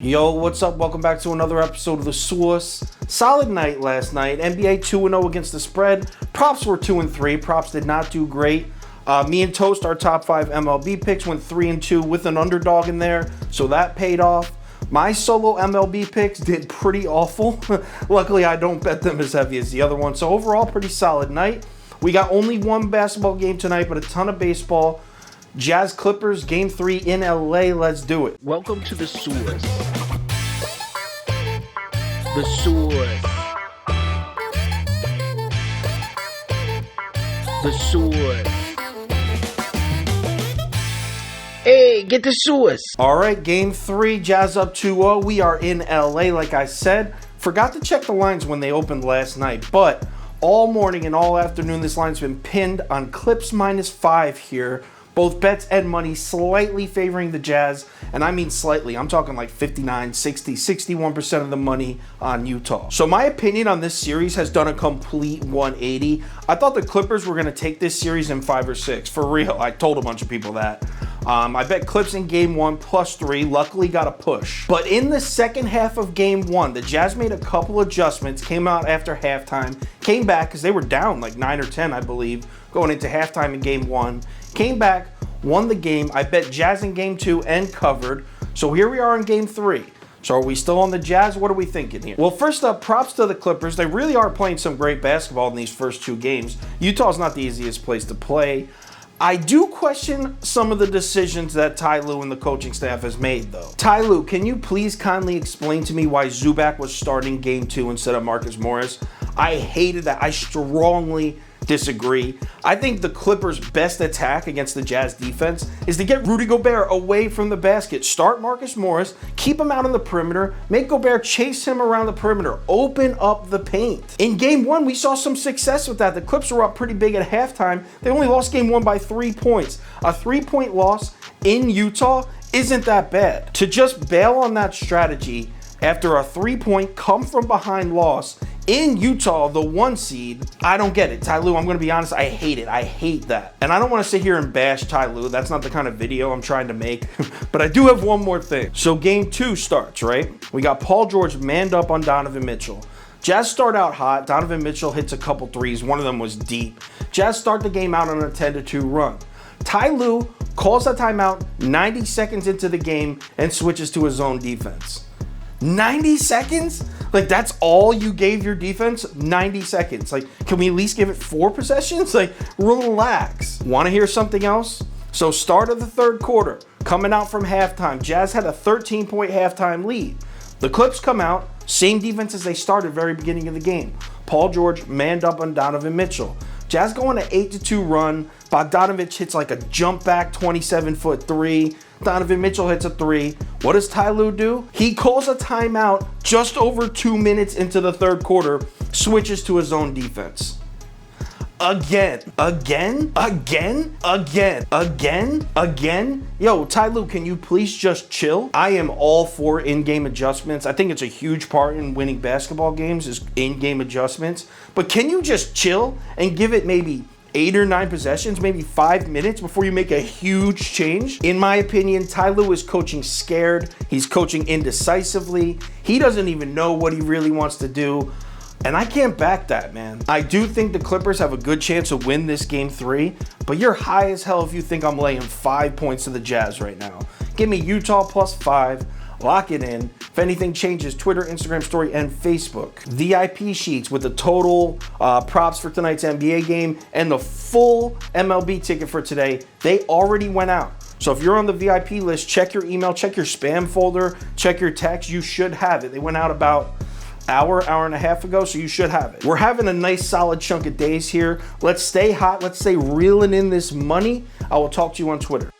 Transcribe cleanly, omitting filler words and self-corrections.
Yo, what's up? Welcome back to another episode of The Source. Solid night last night. NBA 2-0 against the spread. Props were 2-3. Props did not do great. Me and Toast, our top 5 MLB picks, went 3-2 with an underdog in there, so that paid off. My solo MLB picks did pretty awful. Luckily, I don't bet them as heavy as the other one. So overall, pretty solid night. We got only one basketball game tonight, but a ton of baseball. Jazz Clippers, Game 3 in LA. Let's do it. Welcome to The Source. The Source. The Source. Hey, get the Source. All right, Game 3, Jazz up 2-0. We are in LA, like I said. Forgot to check the lines when they opened last night, but all morning and all afternoon, this line's been pinned on Clips -5 here. Both bets and money slightly favoring the Jazz, and I mean slightly. I'm talking like 59, 60, 61% of the money on Utah. So my opinion on this series has done a complete 180. I thought the Clippers were going to take this series in 5 or 6. For real, I told a bunch of people that. I bet Clips in Game 1 +3, luckily got a push. But in the second half of Game 1, the Jazz made a couple adjustments, came out after halftime, came back because they were down like 9 or 10, I believe, going into halftime in Game 1. Came back, won the game. I bet Jazz in Game 2 and covered. So here we are in Game 3. So are we still on the Jazz? What are we thinking here? Well, first up, props to the Clippers. They really are playing some great basketball in these first 2 games. Utah's not the easiest place to play. I do question some of the decisions that Ty Lue and the coaching staff has made, though. Ty Lue, can you please kindly explain to me why Zubac was starting Game 2 instead of Marcus Morris? I hated that. I strongly disagree. I think the Clippers' best attack against the Jazz defense is to get Rudy Gobert away from the basket. Start Marcus Morris, keep him out on the perimeter, make Gobert chase him around the perimeter, open up the paint. In Game 1, we saw some success with that. The Clips were up pretty big at halftime. They only lost Game 1 by 3 points. A 3-point loss in Utah isn't that bad. To just bail on that strategy after a 3-point come-from-behind loss in Utah, the 1 seed, I don't get it. Ty Lue, I'm going to be honest, I hate it. I hate that. And I don't want to sit here and bash Ty Lue. That's not the kind of video I'm trying to make. But I do have one more thing. So Game 2 starts, right? We got Paul George manned up on Donovan Mitchell. Jazz start out hot. Donovan Mitchell hits a couple threes. One of them was deep. Jazz start the game out on a 10-2 run. Ty Lue calls a timeout 90 seconds into the game and switches to his zone defense. 90 seconds? Like, that's all you gave your defense? 90 seconds. Like, can we at least give it 4 possessions? Like, relax. Want to hear something else? So, start of the third quarter, coming out from halftime, Jazz had a 13-point halftime lead. The Clips come out, same defense as they started very beginning of the game. Paul George manned up on Donovan Mitchell. Jazz go on an 8-2 run. Bogdanovich hits like a jump back 27-foot 3. Donovan Mitchell hits a 3. What does Ty Lue do? He calls a timeout just over 2 minutes into the third quarter, switches to his own defense. Again. Yo, Ty Lue, can you please just chill? I am all for in-game adjustments. I think it's a huge part in winning basketball games is in-game adjustments. But can you just chill and give it maybe 8 or 9 possessions, maybe 5 minutes before you make a huge change? In my opinion, Ty Lue is coaching scared. He's coaching indecisively. He doesn't even know what he really wants to do. And I can't back that, man. I do think the Clippers have a good chance to win this Game 3, but you're high as hell if you think I'm laying 5 points to the Jazz right now. Give me Utah +5. Lock it in. If anything changes, Twitter, Instagram story, and Facebook. VIP sheets with the total props for tonight's NBA game and the full MLB ticket for today, they already went out. So if you're on the VIP list, check your email, check your spam folder, check your text. You should have it. They went out about hour and a half ago, so you should have it. We're having a nice solid chunk of days here. Let's stay hot. Let's stay reeling in this money. I will talk to you on Twitter.